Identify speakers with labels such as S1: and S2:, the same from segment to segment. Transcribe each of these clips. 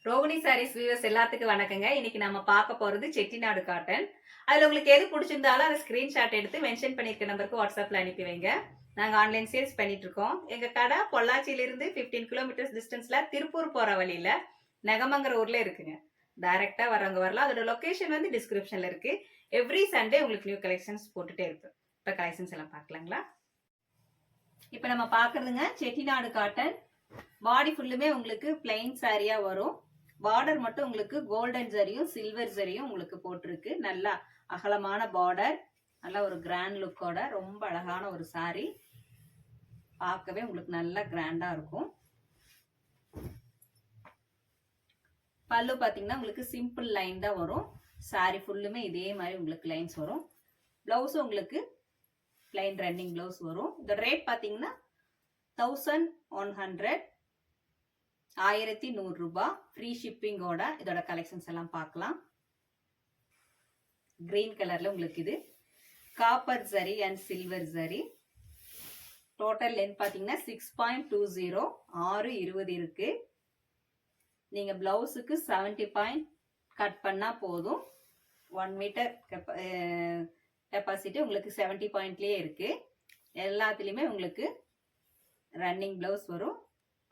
S1: Rohini saris viewers எல்லாத்துக்கும் வணக்கங்க. இன்னைக்கு நம்ம பார்க்க போறது செட்டிநாடு காட்டன். அதுல உங்களுக்கு எது பிடிச்சிருந்தாலும் அதை ஸ்கிரீன்ஷாட் எடுத்து மென்ஷன் பண்ணிருக்க நம்பருக்கு வாட்ஸ்அப்ல அனுப்பி வைங்க. நாங்க ஆன்லைன் சேல்ஸ் பண்ணிட்டு இருக்கோம். எங்க கடை பொள்ளாச்சியில இருந்து 15 கிலோமீட்டர்ஸ் டிஸ்டன்ஸ்ல திருப்பூர் போற வழியில நெகமங்கிற ஊர்ல இருக்குங்க. டைரக்டா வரவங்க வரலாம். அதோட லொகேஷன் வந்து டிஸ்கிரிப்ஷன்ல இருக்கு. எவ்ரி சண்டே உங்களுக்கு நியூ கலெக்ஷன்ஸ் போட்டுட்டே இருப்பேன். இப்ப கலெக்ஷன்ஸ் எல்லாம் பார்க்கலாங்களா? இப்ப நம்ம பாக்குறதுங்க செட்டிநாடு காட்டன். பாடி ஃபுல்லுமே உங்களுக்கு பிளைன் சாரியா வரும். பார்டர் மட்டும் உங்களுக்கு கோல்டன் ஜரியும் சில்வர் ஜரியும் உங்களுக்கு போட்டிருக்கு. நல்லா அகலமான பார்டர், நல்ல ஒரு கிராண்ட் லுக்கோட ரொம்ப அழகான ஒரு சாரி. பார்க்கவே உங்களுக்கு நல்லா கிராண்டா இருக்கும். பல்லு பாத்தீங்கன்னா உங்களுக்கு சிம்பிள் லைன் தான் வரும். சாரி ஃபுல்லுமே இதே மாதிரி உங்களுக்கு லைன்ஸ் வரும். பிளவுஸும் உங்களுக்கு பிளைன் ரன்னிங் பிளவுஸ் வரும். இந்த ரேட் பாத்தீங்கன்னா 1100, 1100 ரூபாய். ஃப்ரீ ஷிப்பிங்கோட இதோட கலெக்ஷன்ஸ் எல்லாம் பார்க்கலாம். கிரீன் கலர்ல உங்களுக்கு இது copper zari and silver zari. Total length பாத்தீங்கன்னா 6.20, 6:20 இருக்கு. நீங்க பிளவுஸுக்கு 70 பாயிண்ட் கட் பண்ணா போதும். 1 மீட்டர் கெப்பாசிட்டி உங்களுக்கு 70 பாயிண்ட்லயே இருக்கு. எல்லாத்துலயுமே உங்களுக்கு ரன்னிங் பிளவுஸ் வரும்.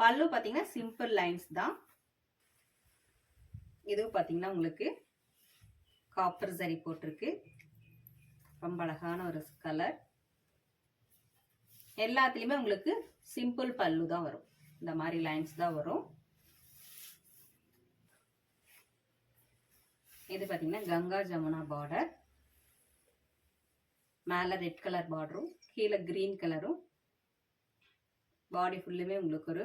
S1: பல்லு பாத்தீங்கன்னா சிம்பிள் லைன்ஸ் தான். இது பாத்தீங்கன்னா உங்களுக்கு காப்பர் ஜரி போட்டிருக்கு. ரொம்ப அழகான ஒரு கலர். எல்லாத்துலயுமே உங்களுக்கு சிம்பிள் பல்லு தான் வரும். இந்த மாதிரி லைன்ஸ் தான் வரும். இது பாத்தீங்கன்னா கங்கா ஜமுனா பார்டர். மேல ரெட் கலர் பார்டரும் கீழே கிரீன் கலரும். பாடி ஃபுல்லுமே உங்களுக்கு ஒரு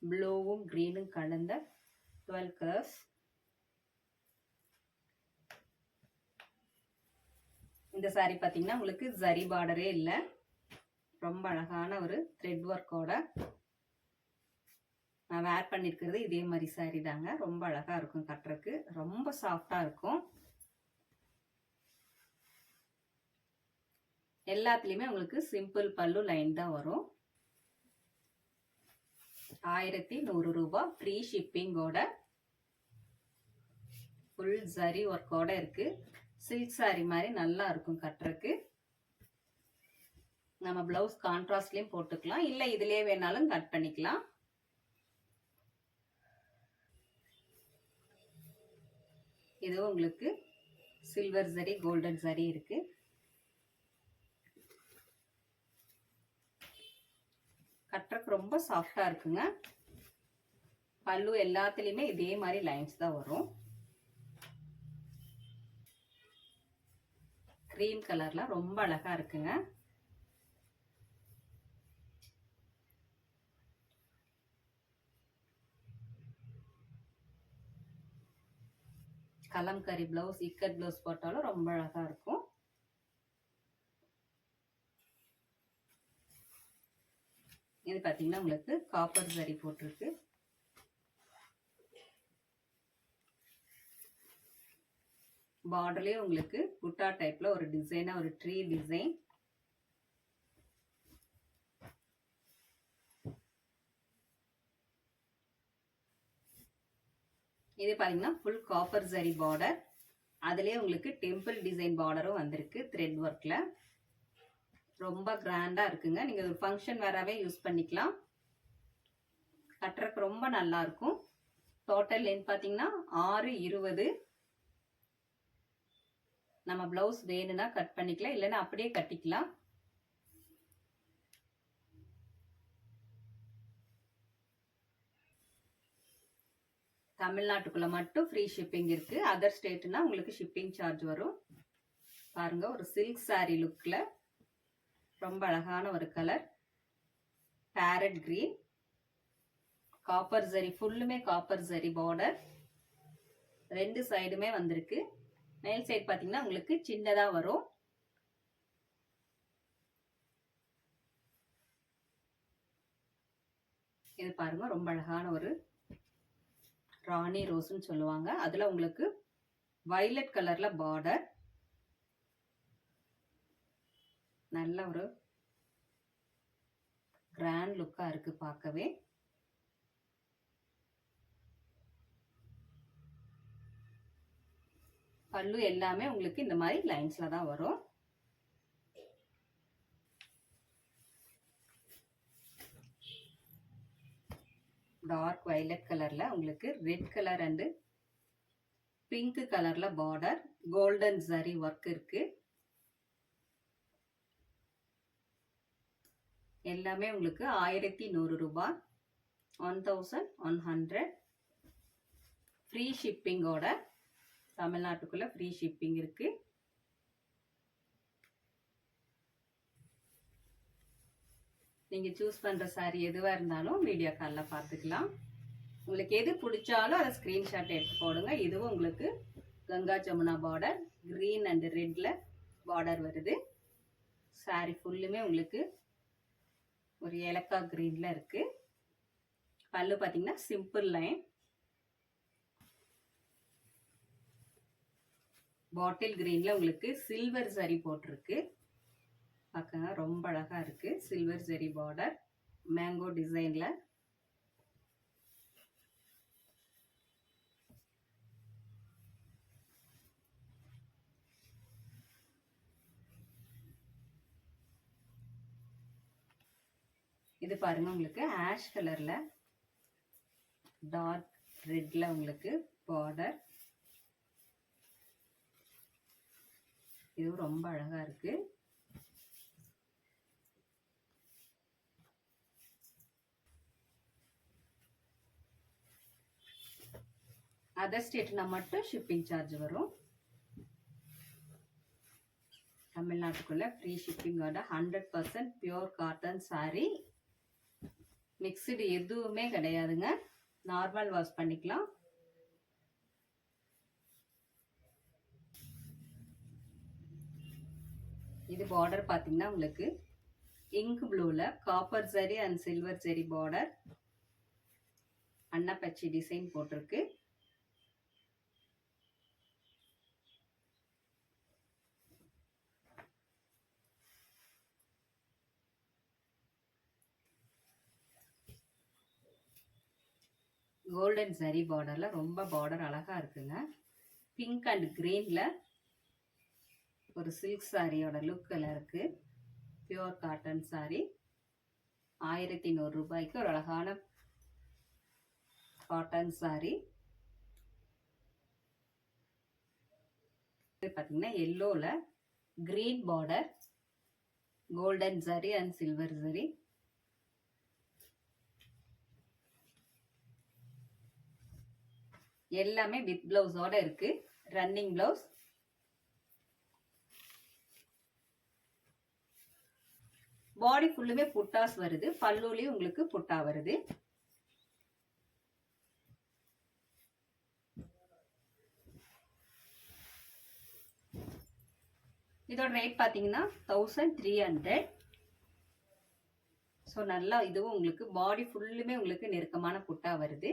S1: ப்ளூவும் கிரீனும் கலந்த 12 கலர்ஸ். இந்த சாரி பாத்தீங்கன்னா உங்களுக்கு ஜரி பார்டரே இல்ல. ரொம்ப அழகான ஒரு த்ரெட் ஒர்க்கோட நான் வேர் பண்ணிருக்கிறது இதே மாதிரி சாரி தாங்க. ரொம்ப அழகா இருக்கும் கட்டுறதுக்கு. ரொம்ப சாஃப்டா இருக்கும். எல்லாத்துலயுமே உங்களுக்கு சிம்பிள் பல்லு லைன் தான் வரும். 1100 ரூபாய். ஃப்ரீ ஷிப்பிங்கோட ஃபுல் ஜரி ஒர்க்கோட இருக்கு. சில்க் சாரி மாதிரி நல்லா இருக்கும் கட்டுறதுக்கு. நம்ம பிளவுஸ் கான்ட்ராஸ்ட்லயும் போட்டுக்கலாம், இல்ல இதுலயே வேணாலும் கட் பண்ணிக்கலாம். இது உங்களுக்கு சில்வர் ஜரி கோல்டன் ஜரி இருக்கு. கட்டுறதுக்கு ரொம்ப சாஃப்டா இருக்குங்க. பல்லு எல்லாத்துலயுமே இதே மாதிரி லைன்ஸ் தான் வரும். கிரீம் கலர்ல ரொம்ப அழகா இருக்குங்க. கலம்கரி பிளவுஸ் இக்கட் பிளவுஸ் போட்டாலும் ரொம்ப அழகா இருக்கும். இது பாத்தீங்கன்னா உங்களுக்கு காப்பர் ஜரி போட்டிருக்கு. பார்டர்லயே உங்களுக்கு புட்டா டைப்ல ஒரு டிசைனா ஒரு ட்ரீ டிசைன். இது பாத்தீங்கன்னா ஃபுல் காப்பர் ஜரி பார்டர். அதுலயே உங்களுக்கு டெம்பிள் டிசைன் பார்டரும் வந்திருக்கு த்ரெட் ஒர்க்ல. ரொம்ப கிராண்டா இருக்குங்க. நீங்க ஒரு ஃபங்க்ஷன் வேறாவே யூஸ் பண்ணிக்கலாம். கட்டுறதுக்கு ரொம்ப நல்லா இருக்கும். டோட்டல் லென்த் பாத்தீங்கன்னா 6:20. நம்ம பிளவுஸ் வேணும்னா கட் பண்ணிக்கலாம், இல்லைன்னா அப்படியே கட்டிக்கலாம். தமிழ்நாட்டுக்குள்ள மட்டும் ஃப்ரீ ஷிப்பிங் இருக்கு. அதர் ஸ்டேட்னா உங்களுக்கு ஷிப்பிங் சார்ஜ் வரும். பாருங்க, ஒரு சில்க் சாரி லுக்ல ரொம்ப அழகான ஒரு colour. Farad green. Copper zari ஃபுல்லுமே காப்பர் ஜரி பார்டர். ரெண்டு சைடுமே வந்திருக்கு. மேல் சைடு பாத்தீங்கன்னா உங்களுக்கு சின்னதா வரும். இது பாருங்க, ரொம்ப அழகான ஒரு ராணி ரோஸ்ன்னு சொல்லுவாங்க. அதுல உங்களுக்கு வயலட் கலர்ல பார்டர். நல்ல ஒரு கிராண்ட் லுக்கா இருக்கு பார்க்கவே. பல்லு எல்லாமே உங்களுக்கு இந்த மாதிரி லைன்ஸ்ல தான் வரும். டார்க் வயலட் கலர்ல உங்களுக்கு ரெட் கலர் அண்ட் பிங்க் கலர்ல பார்டர், கோல்டன் ஜரி ஒர்க் இருக்கு. எல்லாமே உங்களுக்கு 1100 ரூபாய், 1100. ஃப்ரீ ஷிப்பிங்கோட, தமிழ்நாட்டுக்குள்ள ஃப்ரீ ஷிப்பிங் இருக்கு. நீங்க சூஸ் பண்ற சாரி எதுவா இருந்தாலும் வீடியோ கால்ல பார்த்துக்கலாம். உங்களுக்கு எது பிடிச்சாலும் அதை ஸ்கிரீன்ஷாட் எடுத்து போடுங்க. இதுவும் உங்களுக்கு Ganga Jamuna border, green and ரெட்ல பார்டர் வருது. சாரி ஃபுல்லுமே உங்களுக்கு ஒரு ஏலக்காய் கிரீன்ல இருக்கு. பல்லு பார்த்தீங்கன்னா சிம்பிள் லைன், பாட்டில் கிரீன்ல உங்களுக்கு சில்வர் சரி போட்டிருக்கு. பார்க்கங்க ரொம்ப அழகா இருக்கு. சில்வர் ஜெரி பார்டர், மேங்கோ டிசைன்ல. இது பாருங்க உங்களுக்கு ஆஷ் கலர்ல டார்க் ரெட்ல உங்களுக்கு பார்டர். இது ரொம்ப அழகா இருக்கு. அதர் ஸ்டேட்னா மட்டும் ஷிப்பிங் சார்ஜ் வரும். தமிழ்நாட்டுக்குள்ள ஃப்ரீ ஷிப்பிங்கோட 100% பியூர் காட்டன் சாரி. மிக்ஸ்டு எதுவுமே கிடையாதுங்க. நார்மல் வாஷ் பண்ணிக்கலாம். இது பார்டர் பார்த்தீங்கன்னா உங்களுக்கு இங்க் ப்ளூல copper zari and silver zari border, அன்னப்பச்சி டிசைன் போட்டிருக்கு. கோல்டன் சரி பார்டர்ல ரொம்ப பார்டர் அழகா இருக்குங்க. பிங்க் அண்ட் கிரீன்ல ஒரு சில்க் சாரியோட லுக்கில் இருக்கு. பியூர் காட்டன் சாரி, 1100 ரூபாய்க்கு ஒரு அழகான காட்டன் சாரி. பார்த்தீங்கன்னா எல்லோல கிரீன் பார்டர், கோல்டன் சரி அண்ட் சில்வர் சரி. எல்லாமே வித் பிளவுஸோட இருக்கு. Running blouse. பாடி ஃபுல்லுமே புட்டாஸ் வருது. பல்லுலயும் உங்களுக்கு புட்டா வருது. இதோட ரேட் பாத்தீங்கன்னா 1300. ஸோ நல்லா இதுவும் உங்களுக்கு பாடி ஃபுல்லுமே உங்களுக்கு நெருக்கமான புட்டா வருது.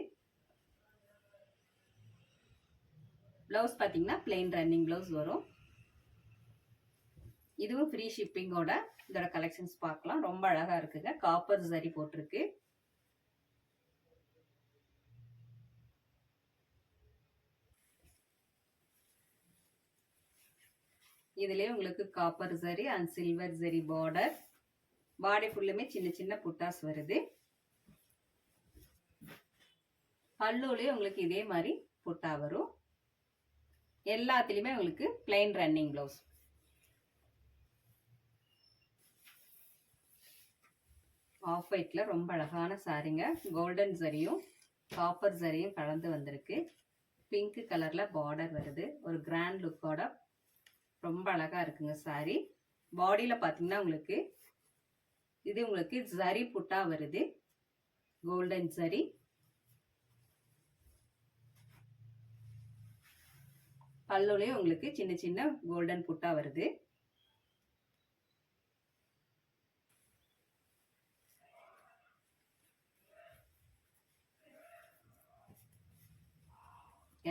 S1: பிளவுஸ் பார்த்தீங்கன்னா பிளெயின் ரன்னிங் பிளவுஸ் வரும். இதுவும் ஃப்ரீ ஷிப்பிங்கோட இதோட கலெக்ஷன்ஸ் பார்க்கலாம். ரொம்ப அழகா இருக்குங்க. காப்பர் சரி போட்டிருக்கு. இதுலயே உங்களுக்கு காப்பர் சரி அண்ட் சில்வர் சரி பார்டர். பாடி ஃபுல்லுமே சின்ன சின்ன புட்டாஸ் வருது. பல்லுலயே உங்களுக்கு இதே மாதிரி புட்டா வரும். எல்லாத்துலயுமே உங்களுக்கு பிளைன் ரன்னிங் பிளவுஸ். ஆஃப் ஒயிட்ல ரொம்ப அழகான சாரிங்க. கோல்டன் சரியும் காப்பர் சரியும் கலந்து வந்திருக்கு. பிங்க் கலர்ல பார்டர் வருது. ஒரு கிராண்ட் லுக்கோட ரொம்ப அழகா இருக்குங்க சாரி. பாடியில பாத்தீங்கன்னா உங்களுக்கு இது உங்களுக்கு ஜரி புட்டா வருது. கோல்டன் ஜரி. பல்லுலயும் உங்களுக்கு சின்ன சின்ன கோல்டன் புட்டா வருது.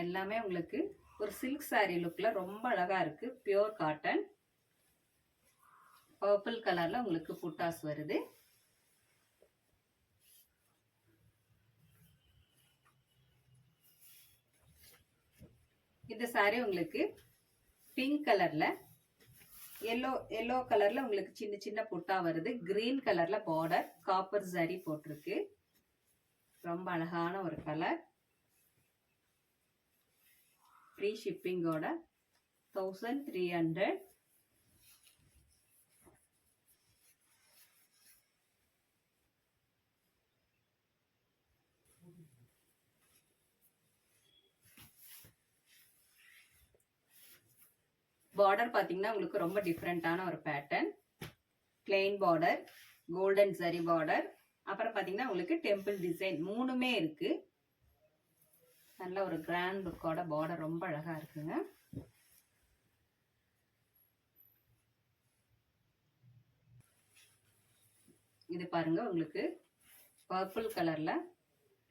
S1: எல்லாமே உங்களுக்கு ஒரு சில்க் சாரி லுக்ல ரொம்ப அழகா இருக்கு. Pure cotton. பர்பிள் கலர்ல உங்களுக்கு புட்டாஸ் வருது. இந்த சாரி உங்களுக்கு பிங்க் கலர்ல எல்லோ கலர்ல உங்களுக்கு சின்ன சின்ன புட்டா வருது. கிரீன் கலர்ல பார்டர், காப்பர் ஜரி போட்டிருக்கு. ரொம்ப அழகான ஒரு கலர். ஃப்ரீ ஷிப்பிங்கோட 1300. பார்டர் பாத்தீங்கன்னா உங்களுக்கு ரொம்ப டிஃப்ரெண்டான ஒரு pattern. Plain border, golden zari border, அப்புறம் பாத்தீங்கன்னா உங்களுக்கு டெம்பிள் டிசைன் மூணுமே இருக்கு. நல்ல ஒரு கிராண்ட் லுக்கோட பார்டர் ரொம்ப அழகா இருக்குங்க. இது பாருங்க உங்களுக்கு பர்பிள் கலர்ல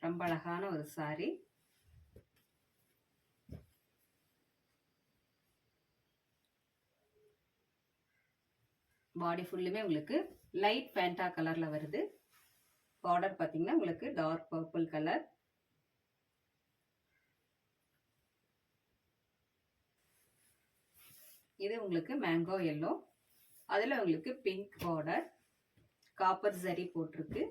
S1: ரொம்ப அழகான ஒரு சாரி. பாடி ஃபுல்லுமே உங்களுக்கு லைட் பேண்டா கலர்ல வருது. பார்டர் பாத்தீங்கன்னா உங்களுக்கு டார்க் பர்பிள் கலர். இது உங்களுக்கு மேங்கோ எல்லோ, அதுல உங்களுக்கு பிங்க் பார்டர், காப்பர் ஜரி போட்டிருக்கு.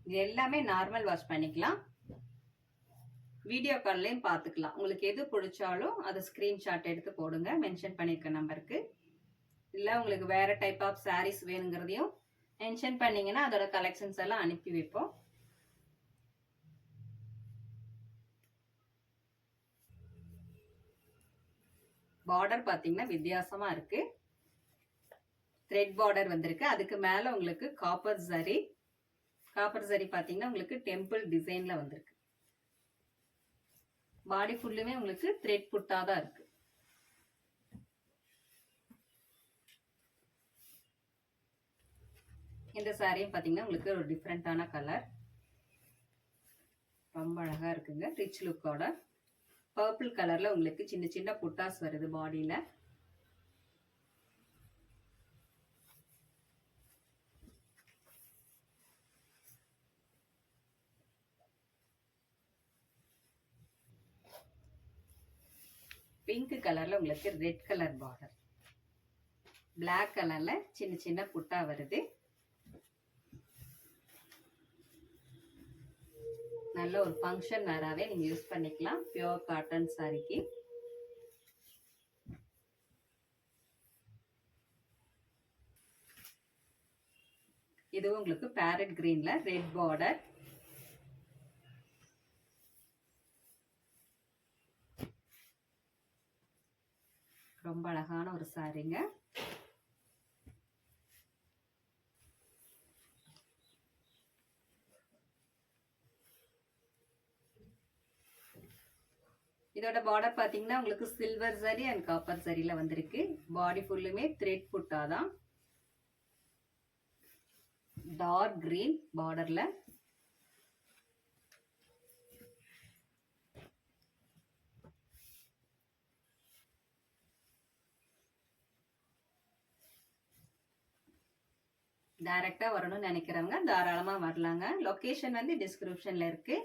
S1: இது எல்லாமே நார்மல் வாஷ் பண்ணிக்கலாம். வீடியோ கால்லையும் பார்த்துக்கலாம். உங்களுக்கு எது பிடிச்சாலும் அதை ஸ்கிரீன்ஷாட் எடுத்து போடுங்க மென்ஷன் பண்ணியிருக்க நம்பருக்கு. இல்லை உங்களுக்கு வேற டைப் ஆஃப் சாரீஸ் வேணுங்கிறதையும் மென்ஷன் பண்ணீங்கன்னா அதோட கலெக்ஷன்ஸ் எல்லாம் அனுப்பி வைப்போம். பார்டர் பார்த்தீங்கன்னா வித்தியாசமா இருக்கு. த்ரெட் பார்டர் வந்திருக்கு. அதுக்கு மேல உங்களுக்கு காப்பர் ஜரி பாத்தீங்கன்னா உங்களுக்கு டெம்பிள் டிசைன்ல வந்திருக்கு. பாடி ஃபுல்லுமே உங்களுக்கு த்ரெட் புட்டா தான் இருக்கு. இந்த சாரியும் பாத்தீங்கன்னா உங்களுக்கு ஒரு டிஃப்ரெண்டான கலர், ரொம்ப அழகா இருக்குங்க. ரிச் லுக்கோட பர்பிள் கலர்ல உங்களுக்கு சின்ன சின்ன புட்டாஸ் வருது பாடியில. பிங்க் கலர்ல உங்களுக்கு ரெட் கலர் பார்டர், பிளாக் கலர்ல சின்ன சின்ன புட்டா வருது. நல்ல ஒரு ஃபங்க்ஷன் வேறாவே நீங்க யூஸ் பண்ணிக்கலாம். பியூர் காட்டன் சாரிக்கு. இதுவும் உங்களுக்கு பேரட் கிரீன்ல ரெட் பார்டர். ரொம்ப அழகான ஒரு சாரிங்க. இதோட பார்டர் பாத்தீங்கன்னா உங்களுக்கு சில்வர் ஜரி அண்ட் காப்பர் ஜரியில வந்திருக்கு. பாடி ஃபுல்லுமே த்ரெட் புட்டாதான். டார்க் கிரீன் பார்டர்ல டைரக்டா வரணும்னு நினைக்கிறவங்க தாராளமா வரலாங்க. லொகேஷன் வந்து டிஸ்கிரிப்ஷன்ல இருக்கு.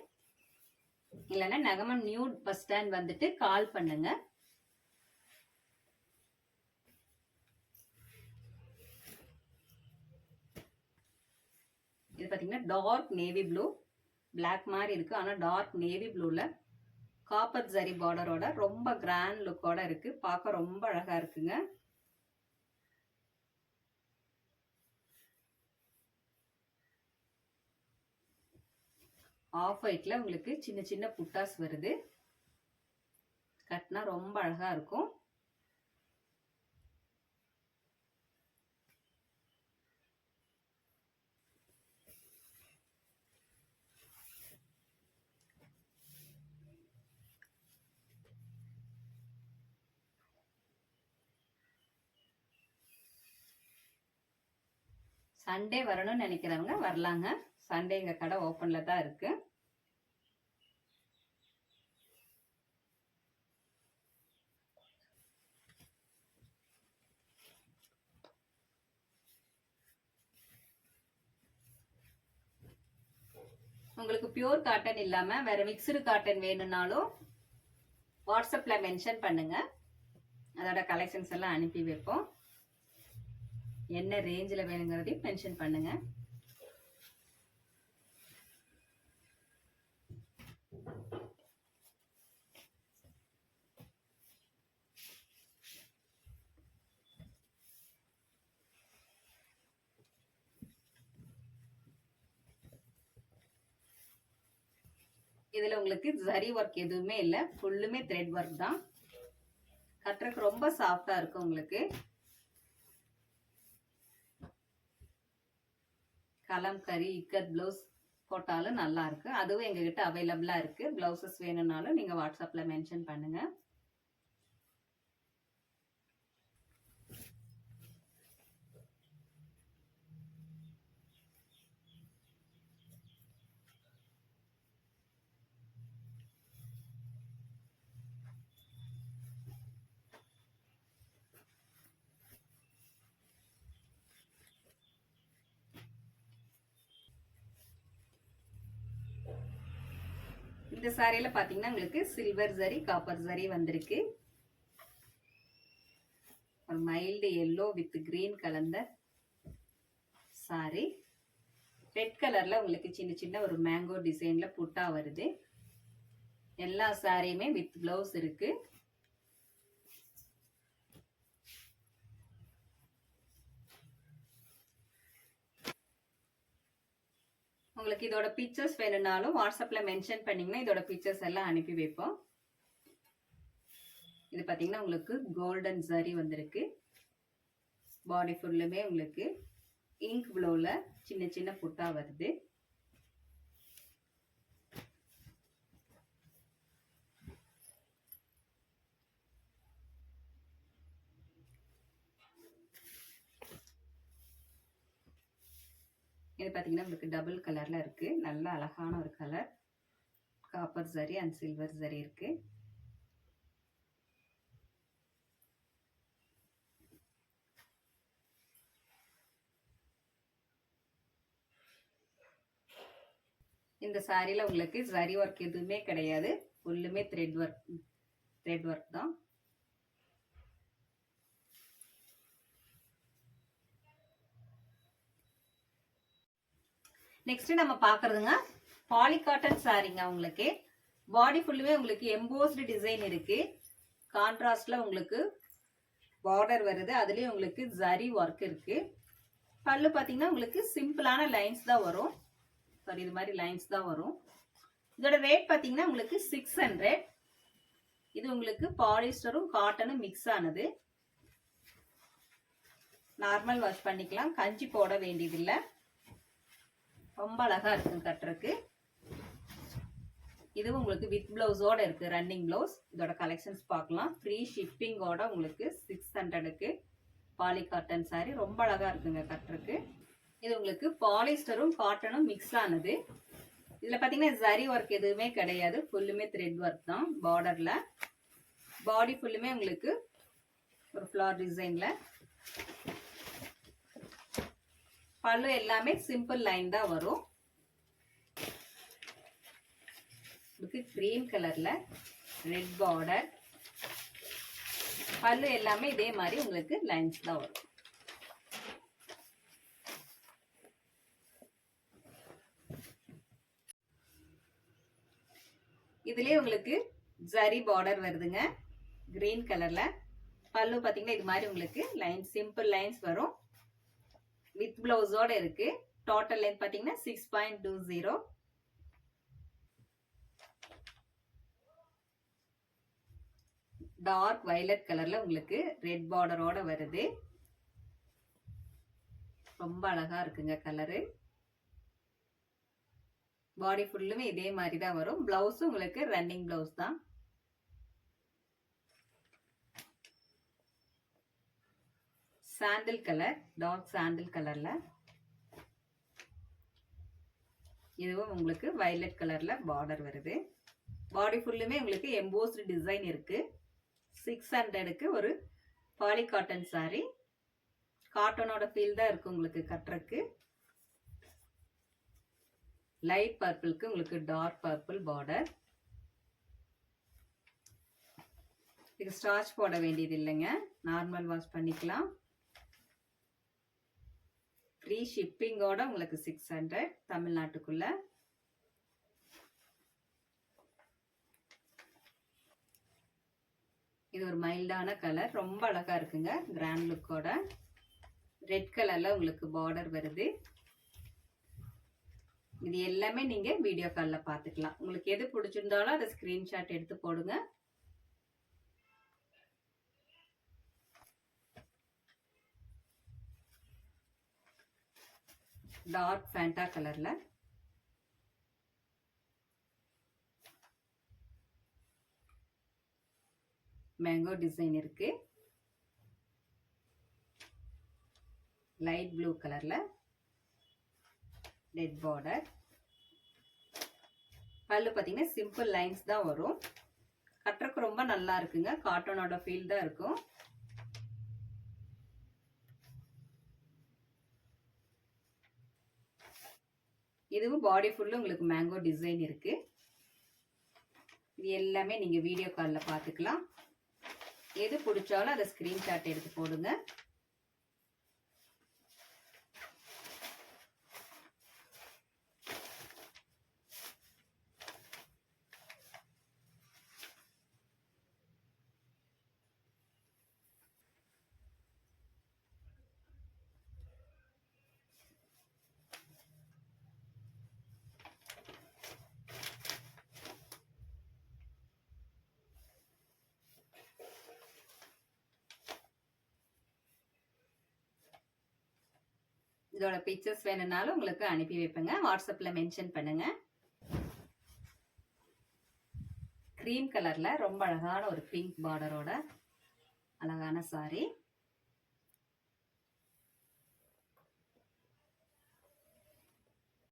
S1: இல்லைன்னா நகமம் நியூ பஸ் ஸ்டாண்ட் வந்துட்டு கால் பண்ணுங்க. இது பாத்தீங்கன்னா டார்க் நேவி ப்ளூ, பிளாக் மாதிரி இருக்கு. ஆனா டார்க் நேவி ப்ளூல காப்பர் ஜரி பார்டரோட ரொம்ப கிராண்ட் லுக்கோட இருக்கு. பார்க்க ரொம்ப அழகா இருக்குங்க. ஆஃப் ஒயிட்ல உங்களுக்கு சின்ன சின்ன புட்டாஸ் வருது. கட்டினா ரொம்ப அழகா இருக்கும். சண்டே வரணும்னு நினைக்கிறவங்க வரலாங்க. சண்டே எங்க கடை ஓப்பன்ல தான் இருக்கு. உங்களுக்கு பியூர் காட்டன் இல்லாம வேற மிக்ஸ்டு காட்டன் வேணும்னாலும் வாட்ஸ்அப்ல மென்ஷன் பண்ணுங்க. அதோட கலெக்ஷன்ஸ் எல்லாம் அனுப்பி வைப்போம். என்ன ரேஞ்சில் வேணுங்கிறதையும் மென்ஷன் பண்ணுங்க. இதுல உங்களுக்கு ஜரி ஒர்க் எதுவுமே இல்லை, ஃபுல்லுமே த்ரெட் ஒர்க் தான். கட்டுறதுக்கு ரொம்ப சாஃப்டா இருக்கும். உங்களுக்கு கலம்கரி இக்கட் பிளவுஸ் போட்டாலும் நல்லா இருக்கு. அதுவும் எங்ககிட்ட அவைலபிளா இருக்கு. பிளவுசஸ் வேணும்னாலும் நீங்க வாட்ஸ்அப்ல மென்ஷன் பண்ணுங்க. இந்த சாரியில பாத்தீங்கன்னா உங்களுக்கு சில்வர் ஜரி காப்பர் ஜரி வந்திருக்கு. ஒரு மைல்டு எல்லோ வித் கிரீன் கலந்த சாரி. ரெட் கலர்ல உங்களுக்கு சின்ன சின்ன ஒரு மேங்கோ டிசைன்ல புட்டா வருது. எல்லா சாரியுமே வித் பிளவுஸ் இருக்கு. உங்களுக்கு இதோட பிக்சர்ஸ் வேணும்னாலும் வாட்ஸ்அப்ல மென்ஷன் பண்ணீங்கன்னா இதோட பிக்சர்ஸ் எல்லாம் அனுப்பி வைப்போம். இது பாத்தீங்கன்னா உங்களுக்கு கோல்டன் ஜரி வந்திருக்கு. பாடி ஃபுல்லுமே உங்களுக்கு இங்க் ப்ளூல சின்ன சின்ன புட்டா வருது. இது பாத்தீங்கன்னா உங்களுக்கு டபுள் கலர்ல இருக்கு. நல்ல அழகான ஒரு colour. Copper zari and silver zari இருக்கு. இந்த சாரியில உங்களுக்கு ஜரி ஒர்க் எதுவுமே கிடையாது. ஃபுல்லுமே த்ரெட் ஒர்க் தான். நெக்ஸ்ட் நம்ம பாக்குறதுங்க பாலி காட்டன் சாரிங்க. உங்களுக்கு பாடி ஃபுல்லுமே உங்களுக்கு எம்போஸ்டு டிசைன் இருக்கு. கான்ட்ராஸ்ட்ல உங்களுக்கு பார்டர் வருது. அதுலயும் உங்களுக்கு ஜரி ஒர்க் இருக்கு. பல்லு பாத்தீங்கன்னா உங்களுக்கு சிம்பிளான லைன்ஸ் தான் வரும். சாரி, இது மாதிரி லைன்ஸ் தான் வரும். இதோட ரேட் பாத்தீங்கன்னா உங்களுக்கு 600. இது உங்களுக்கு பாலிஸ்டரும் காட்டனும் மிக்ஸ் ஆனது. நார்மல் வாஷ் பண்ணிக்கலாம். கஞ்சி போட வேண்டியதில்லை. ரொம்ப அழகா இருக்கு கட்டுறதுக்கு. இதுவும் உங்களுக்கு வித் பிளவுஸோட இருக்கு. Running blouse. இதோட கலெக்ஷன்ஸ் பார்க்கலாம். ஃப்ரீ ஷிப்பிங்கோட உங்களுக்கு 600க்கு பாலி காட்டன் சாரி. ரொம்ப அழகா இருக்குங்க கட்டுறதுக்கு. இது உங்களுக்கு பாலிஸ்டரும் காட்டனும் மிக்ஸ் ஆனது. இதுல பாத்தீங்கன்னா ஜரி ஒர்க் எதுவுமே கிடையாது. ஃபுல்லுமே த்ரெட் ஒர்க் தான். பார்டர்ல பாடி ஃபுல்லுமே உங்களுக்கு ஒரு ஃபிளவர் டிசைன்ல. பல்லு எல்லாமே சிம்பிள் லைன் தான் வரும். கிரீன் கலர்ல ரெட் பார்டர். பல்லு எல்லாமே இதே மாதிரி உங்களுக்கு லைன்ஸ் தான் வரும். இதுலயே உங்களுக்கு ஜரி பார்டர் வருதுங்க. கிரீன் கலர்ல. பல்லு பாத்தீங்கன்னா இது மாதிரி உங்களுக்கு லைன் சிம்பிள் லைன்ஸ் வரும். வித் பிளவுஸோட இருக்கு. டோட்டல் லென்த் பாத்தீங்கன்னா 6.20. டார்க் வயலட் கலர்ல உங்களுக்கு ரெட் பார்டரோட வருது. ரொம்ப அழகா இருக்குங்க கலரு. பாடி ஃபுல்லுமே இதே மாதிரி தான் வரும். பிளவுஸும் உங்களுக்கு ரன்னிங் பிளவுஸ் தான். சாண்டில் கலர், டார்க் சாண்டில் கலர்ல. இதுவும் உங்களுக்கு வயலட் கலர்ல பார்டர் வருது. பாடி ஃபுல்லுமே உங்களுக்கு எம்போஸ்டு டிசைன் இருக்கு. 600க்கு ஒரு பாலி காட்டன் சாரி. காட்டனோட ஃபீல் தான் இருக்கு உங்களுக்கு கட்டுறதுக்கு. லைட் பர்பிளுக்கு உங்களுக்கு டார்க் பர்பிள் பார்டர். இதுக்கு ஸ்டார்ச் போட வேண்டியது இல்லைங்க, நார்மல் வாஷ் பண்ணிக்கலாம். ஃப்ரீ ஷிப்பிங்கோட உங்களுக்கு 600 தமிழ்நாட்டுக்குள்ள. இது ஒரு மைல்டான கலர், ரொம்ப அழகா இருக்குங்க, கிராண்ட் லுக்கோட. ரெட் கலர்ல உங்களுக்கு பார்டர் வருது. இது எல்லாமே நீங்க வீடியோ கால்ல பாத்துக்கலாம். உங்களுக்கு எது பிடிச்சிருந்தாலும் அதை ஸ்கிரீன்ஷாட் எடுத்து போடுங்க. டார்க் ஃபேண்டா கலர்ல மேங்கோ டிசைன் இருக்கு. லைட் ப்ளூ கலர்ல ரெட் பார்டர். பல்லு பார்த்தீங்கன்னா சிம்பிள் லைன்ஸ் தான் வரும். கட்டுறதுக்கு ரொம்ப நல்லா இருக்குங்க, காட்டனோட ஃபீல் தான் இருக்கும். இதுவும் பாடி ஃபுல்லு உங்களுக்கு மேங்கோ டிசைன் இருக்கு. இது எல்லாமே நீங்க வீடியோ கால்ல பார்த்துக்கலாம். எது பிடிச்சாலும் அதை ஸ்கிரீன்ஷாட் எடுத்து போடுங்க. இதோட பிக்சர்ஸ் வேணும்னாலும் உங்களுக்கு அனுப்பி வைப்பேங்க, வாட்ஸ்அப்ல மென்ஷன் பண்ணுங்க. கிரீம் கலர்ல ரொம்ப அழகான ஒரு பிங்க் பார்டரோட அழகான சாரி.